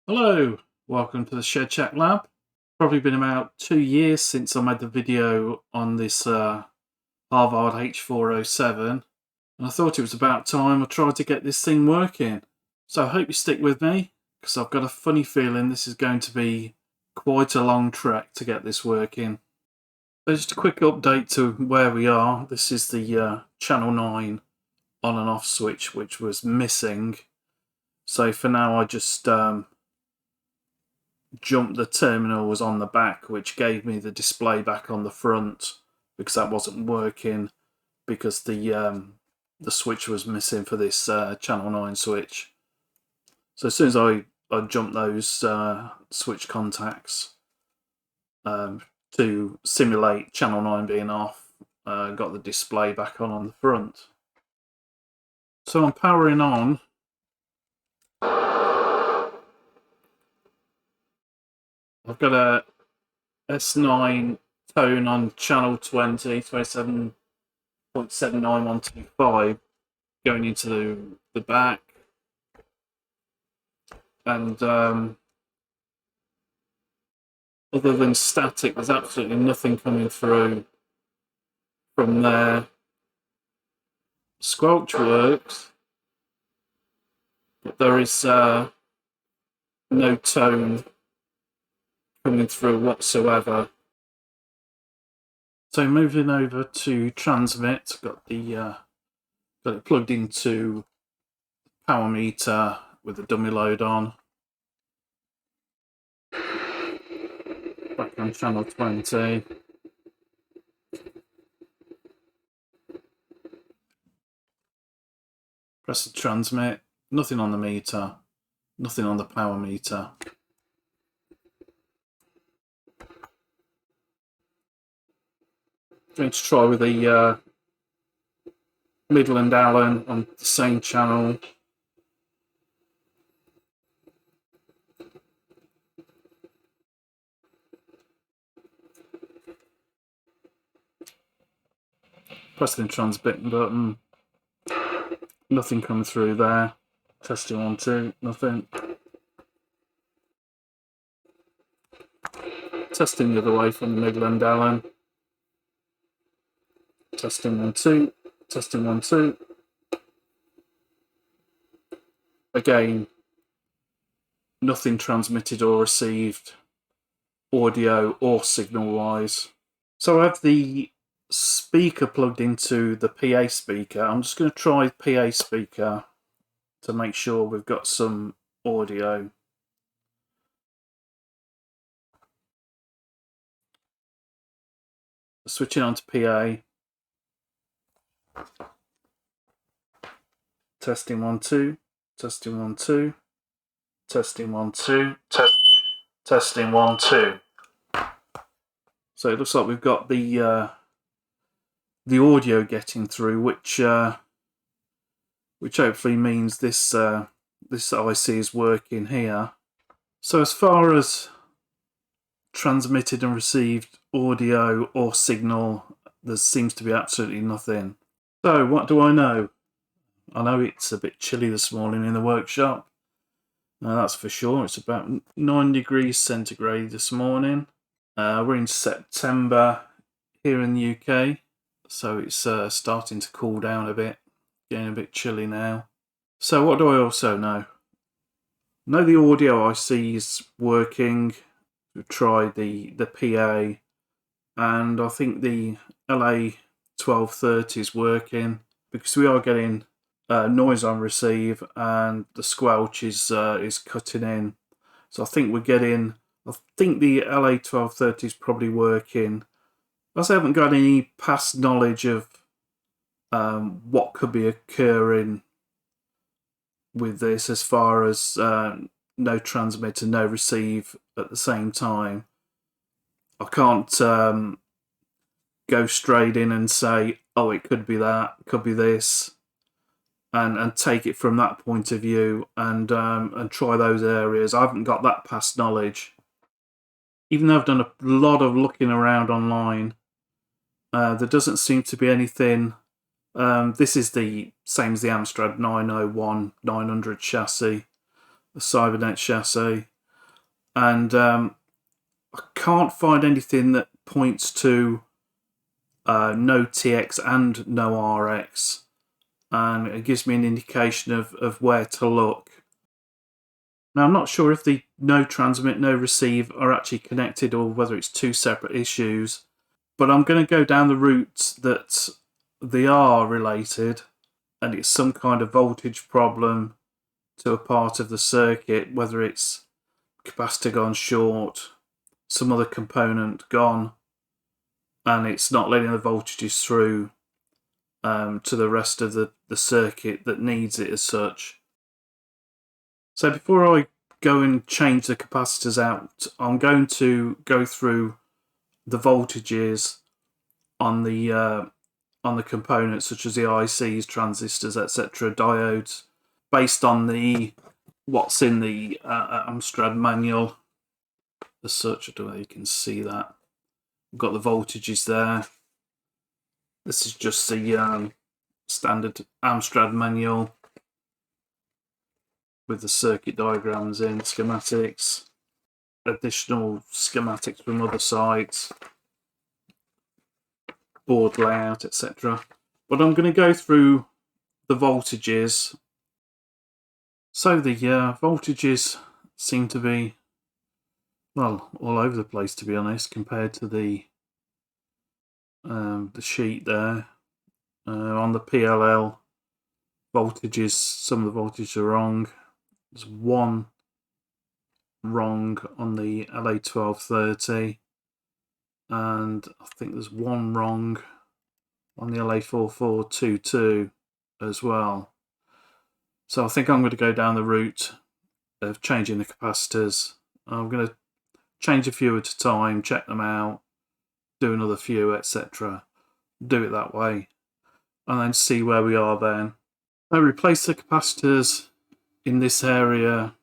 Hello, welcome to the Shed Chat Lab. Probably been about 2 years since I made the video on this Harvard H407, and I thought it was about time I tried to get this thing working. So I hope you stick with me, because I've got a funny feeling this is going to be quite a long trek to get this working. So just a quick update to where we are. This is the channel 9 on and off switch, which was missing. So for now I just jumped the terminals on the back, which gave me the display back on the front, because that wasn't working because the switch was missing for this channel 9 switch. So as soon as I jumped those switch contacts to simulate channel 9 being off, got the display back on the front. So I'm powering on. I've got a S9 tone on channel 20, 27.79125 going into the back. And other than static, there's absolutely nothing coming through from there. Squelch works, but there is no tone coming through whatsoever. So moving over to transmit, got it plugged into power meter with the dummy load on. Back on channel 20. Press the transmit, nothing on the meter, nothing on the power meter. Going to try with a Midland Allen on the same channel. Pressing the transmit button, nothing coming through there. Testing 1, 2, nothing. Testing the other way from the Midland Allen. Testing 1, 2, testing 1, 2. Again, nothing transmitted or received, audio or signal wise. So I have the speaker plugged into the PA speaker. I'm just going to try PA speaker to make sure we've got some audio. Switching on to PA. Testing 1, 2, testing 1, 2, testing 1, 2, testing 1, 2. So it looks like we've got the audio getting through, which hopefully means this IC is working here. So as far as transmitted and received audio or signal, there seems to be absolutely nothing. So what do I know? I know it's a bit chilly this morning in the workshop. That's for sure. It's about 9 degrees centigrade this morning. We're in September here in the UK, so it's starting to cool down a bit, getting a bit chilly now. So what do I also know? I know the audio IC is working. We've tried the PA, and I think the LA1230 is working, because we are getting noise on receive and the squelch is cutting in. So I think the LA1230 is probably working. As I haven't got any past knowledge of what could be occurring with this, as far as no transmit and no receive at the same time, I can't go straight in and say, oh, it could be that, it could be this, and take it from that point of view and try those areas. I haven't got that past knowledge. Even though I've done a lot of looking around online, there doesn't seem to be anything. This is the same as the Amstrad 901 900 chassis, the Cybernet chassis. and I can't find anything that points to no TX and no RX, and it gives me an indication of where to look. Now, I'm not sure if the no transmit, no receive are actually connected or whether it's two separate issues, but I'm going to go down the route that they are related, and it's some kind of voltage problem to a part of the circuit, whether it's capacitor gone short, some other component gone, and it's not letting the voltages through to the rest of the circuit that needs it as such. So before I go and change the capacitors out, I'm going to go through the voltages on the components such as the ICs, transistors, etc., diodes, based on what's in the Amstrad manual as such. I don't know if you can see that. We've got the voltages there. This is just the standard Amstrad manual with the circuit diagrams in, schematics, additional schematics from other sites, board layout, etc. But I'm going to go through the voltages. So the voltages seem to be, well, all over the place, to be honest, compared to the sheet there. On the PLL voltages, some of the voltages are wrong. There's one wrong on the LA1230, and I think there's one wrong on the LA4422 as well. So I think I'm going to go down the route of changing the capacitors. I'm going to change a few at a time, check them out, do another few, etc. Do it that way, and then see where we are then. I replace the capacitors in this area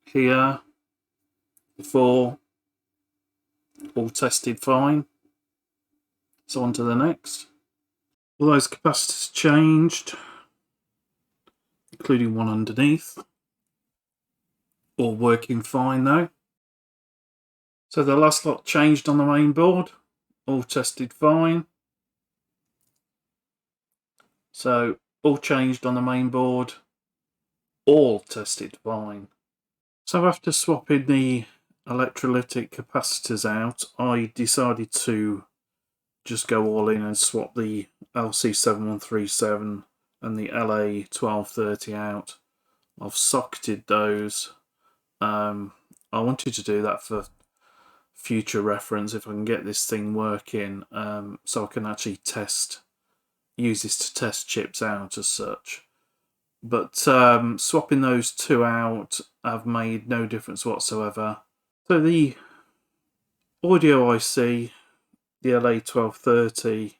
here before, all tested fine. So on to the next. All those capacitors changed, including one underneath. All working fine though. So the last lot changed on the main board, all tested fine. So all changed on the main board, all tested fine. So after swapping the electrolytic capacitors out, I decided to just go all in and swap the LC7137 and the LA1230 out. I've socketed those. I wanted to do that for future reference if I can get this thing working, so I can actually use this to test chips out as such. But swapping those two out have made no difference whatsoever. So the audio IC, the LA1230,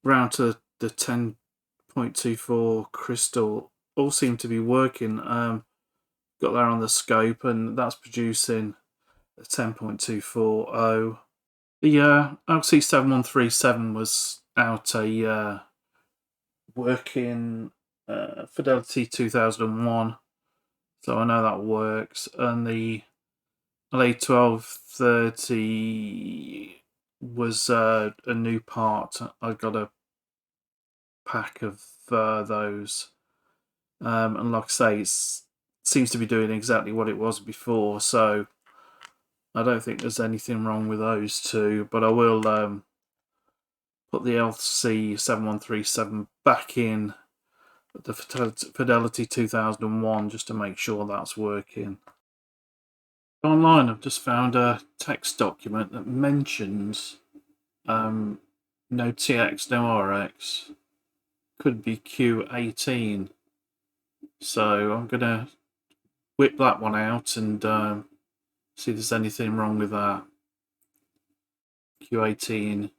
round to the 10.24 crystal, all seem to be working. Got that on the scope, and that's producing a 10.240. The LC7137 was out a working Fidelity 2001, so I know that works. And the LA1230 was a new part. I got a pack of those, and like I say, it seems to be doing exactly what it was before, so I don't think there's anything wrong with those two. But I will put the LC7137 back in the Fidelity 2001 just to make sure that's working. Online I've just found a text document that mentions no TX, no RX, could be Q18, so I'm gonna whip that one out and see if there's anything wrong with that. Q18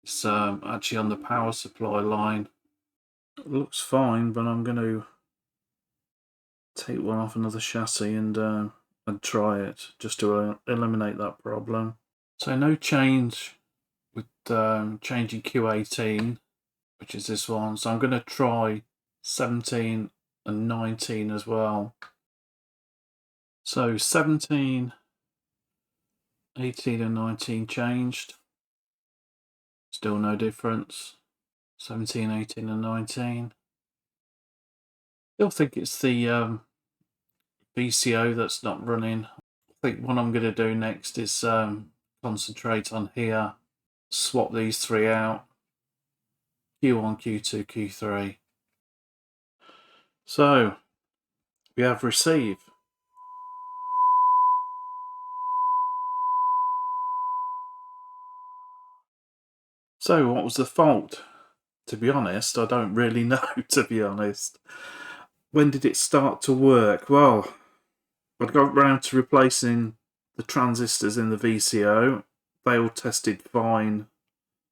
is actually on the power supply line. It looks fine, but I'm going to take one off another chassis and try it just to eliminate that problem. So no change with changing Q18, which is this one. So I'm going to try 17 and 19 as well. So 17, 18 and 19 changed. Still no difference. 17, 18 and 19. Still think it's the VCO that's not running. I think what I'm going to do next is concentrate on here, swap these three out, Q1, Q2, Q3. So we have receive. So what was the fault? To be honest, I don't really know, to be honest. When did it start to work? Well, I'd got round to replacing the transistors in the VCO. They all tested fine,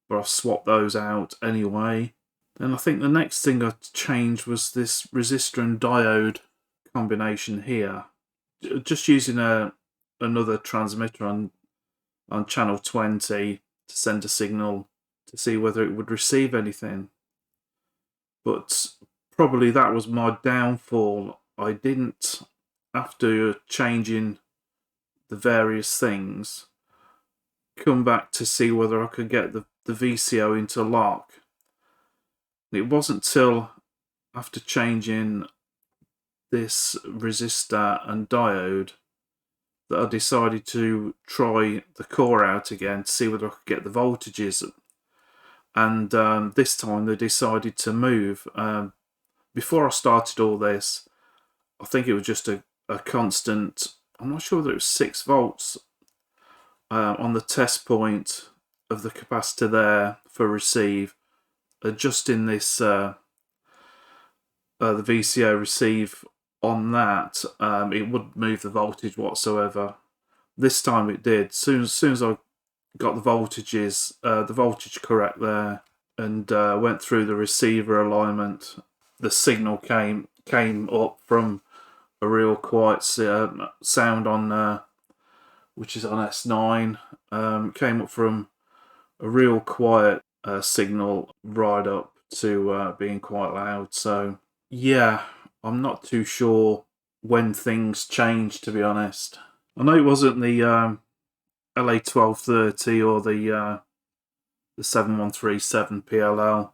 but I've swapped those out anyway. Then I think the next thing I changed was this resistor and diode combination here. Just using another transmitter on channel 20 to send a signal to see whether it would receive anything. But probably that was my downfall. I didn't, after changing the various things, come back to see whether I could get the VCO into lock. It wasn't till after changing this resistor and diode that I decided to try the core out again to see whether I could get the voltages. And this time they decided to move. Before I started all this, I think it was just a constant, I'm not sure whether it was 6 volts on the test point of the capacitor there for receive. Adjusting this, the VCO receive on that, it wouldn't move the voltage whatsoever. This time it did. As soon as I got the voltages, the voltage correct there, and went through the receiver alignment, the signal came up from a real quiet sound on, which is on S9, came up from a real quiet signal right up to being quite loud. So yeah, I'm not too sure when things changed, to be honest. I know it wasn't the LA1230 or the 7137 PLL,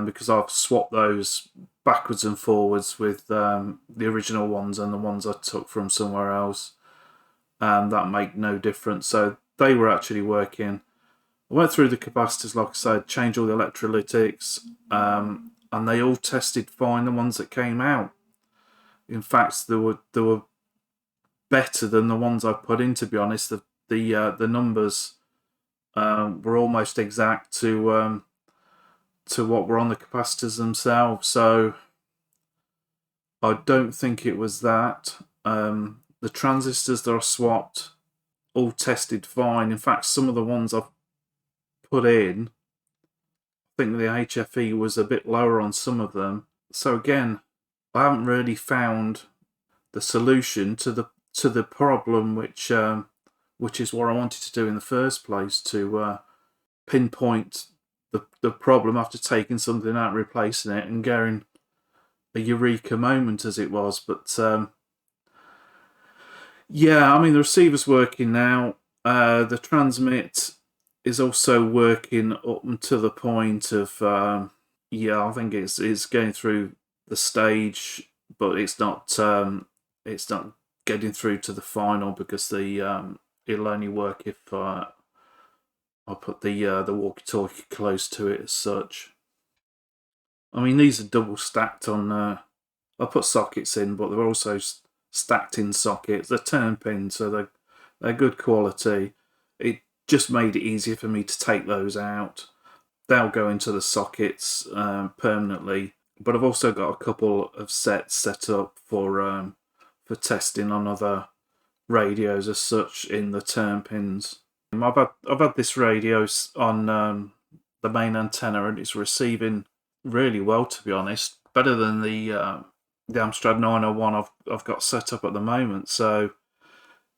because I've swapped those backwards and forwards with the original ones and the ones I took from somewhere else, and that made no difference. So they were actually working. I went through the capacitors, like I said, changed all the electrolytics, and they all tested fine, the ones that came out. In fact, they were better than the ones I put in, to be honest. The numbers were almost exact to what were on the capacitors themselves. So I don't think it was that. The transistors that I swapped all tested fine. In fact, some of the ones I've put in, I think the HFE was a bit lower on some of them. So again, I haven't really found the solution to the problem, which is what I wanted to do in the first place, to pinpoint the problem after taking something out, replacing it, and getting a eureka moment, as it was. But yeah, I mean, the receiver's working now. The transmit is also working up to the point of yeah, I think it's going through the stage, but it's not getting through to the final, because the it'll only work if I put the walkie-talkie close to it as such. I mean, these are double stacked on. I put sockets in, but they're also stacked in sockets. They're turn pins, so they're good quality. It just made it easier for me to take those out. They'll go into the sockets permanently. But I've also got a couple of sets set up for testing on other radios as such in the turn pins. I've had this radio on the main antenna, and it's receiving really well, to be honest. Better than the Amstrad 901 I've got set up at the moment. So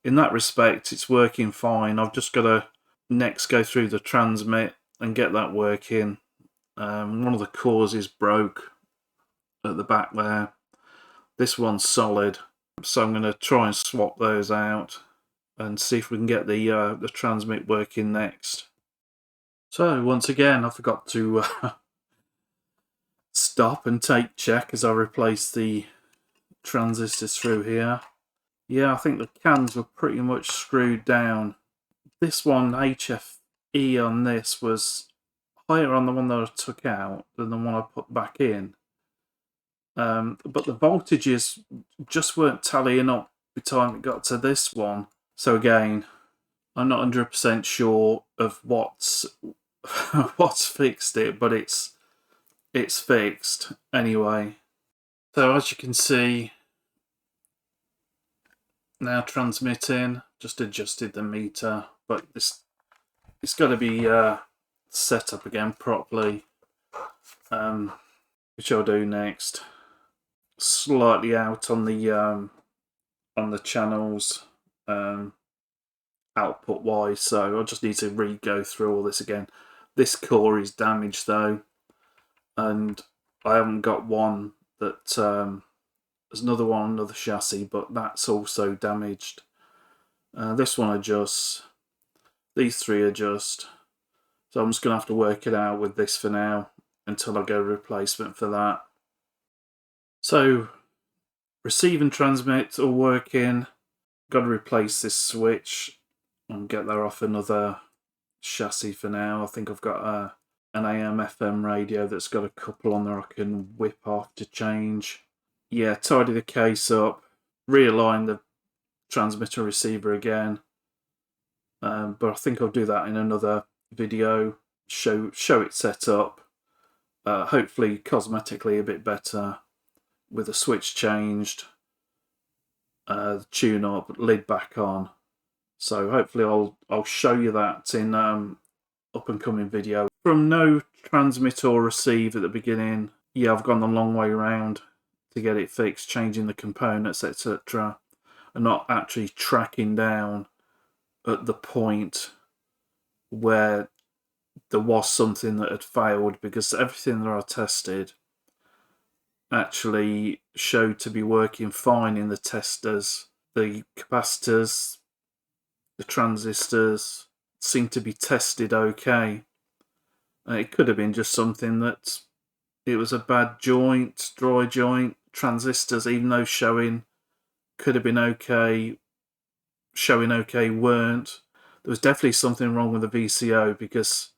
in that respect, it's working fine. I've just got to next go through the transmit and get that working. One of the cores is broke at the back there. This one's solid. So I'm going to try and swap those out and see if we can get the transmit working next. So once again, I forgot to stop and take check as I replace the transistors through here. Yeah, I think the cans were pretty much screwed down. This one, HFE on this, was higher on the one that I took out than the one I put back in. But the voltages just weren't tallying up by the time it got to this one. So again, I'm not 100% sure of what's what's fixed it, but it's fixed anyway. So as you can see, now transmitting, just adjusted the meter, but it's got to be set up again properly, which I'll do next. Slightly out on the channels output wise, so I'll just need to re-go through all this again. This core is damaged though, and I haven't got one that there's another one, another chassis, but that's also damaged. This one adjusts, these three adjust, so I'm just going to have to work it out with this for now until I get a replacement for that. So receive and transmit all working. Got to replace this switch and get that off another chassis for now. I think I've got an AM/FM radio that's got a couple on there I can whip off to change. Yeah, tidy the case up, realign the transmitter receiver again, but I think I'll do that in another video. Show it set up, hopefully cosmetically a bit better, with the switch changed, tune up, lid back on. So hopefully I'll show you that in up and coming video. From no transmit or receive at the beginning, yeah, I've gone the long way around to get it fixed, changing the components, etc., and not actually tracking down at the point where there was something that had failed, because everything that I tested actually showed to be working fine in the testers. The capacitors, the transistors seemed to be tested okay. It could have been just something that it was a bad joint, dry joint. Transistors, even though showing could have been okay, showing okay weren't. There was definitely something wrong with the VCO, because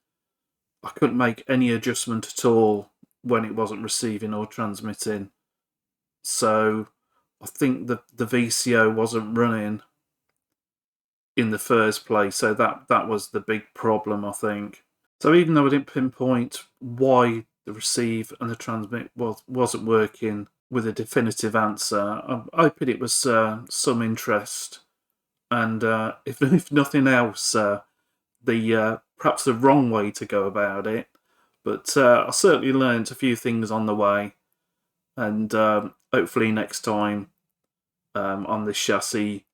I couldn't make any adjustment at all when it wasn't receiving or transmitting. So I think the VCO wasn't running in the first place, so that was the big problem, I think. So even though I didn't pinpoint why the receive and the transmit wasn't working with a definitive answer, I'm hoping it was some interest, and if nothing else, perhaps the wrong way to go about it. But I certainly learned a few things on the way, and hopefully next time on this chassis,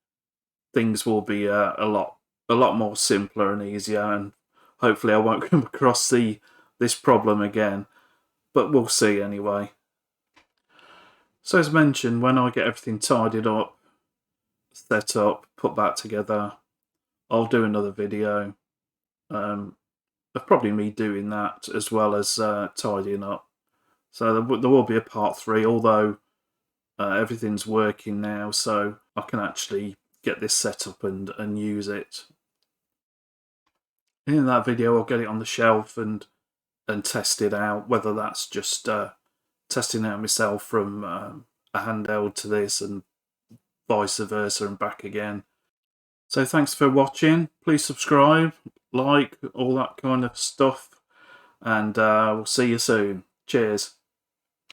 things will be a lot more simpler and easier, and hopefully I won't come across this problem again. But we'll see anyway. So as mentioned, when I get everything tidied up, set up, put back together, I'll do another video of probably me doing that as well as tidying up. So there will be a part 3, although everything's working now, so I can actually get this set up and use it. In that video I'll get it on the shelf and test it out, whether that's just testing out myself from a handheld to this and vice versa and back again. So thanks for watching. Please subscribe, like, all that kind of stuff, and we'll see you soon. Cheers.